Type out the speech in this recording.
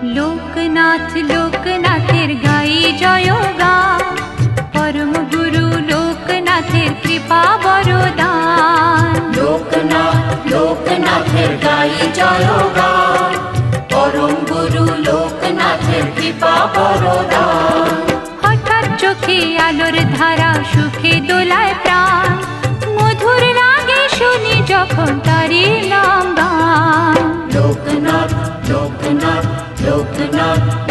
লোকনাথ লোকনাথের গাই জয়গান, পরম গুরু লোকনাথের কৃপা বরদান। লোকনাথ লোকনাথের গাই জয়গান, পরম গুরু লোকনাথের কৃপা বরদান। হঠাৎ চোখে আলোর ধারা, সুখে দোলায় প্রাণ, মধুর লাগে শুনি যখন তারি নাম গান। লোকনাথ লোকনাথ লোকনাথ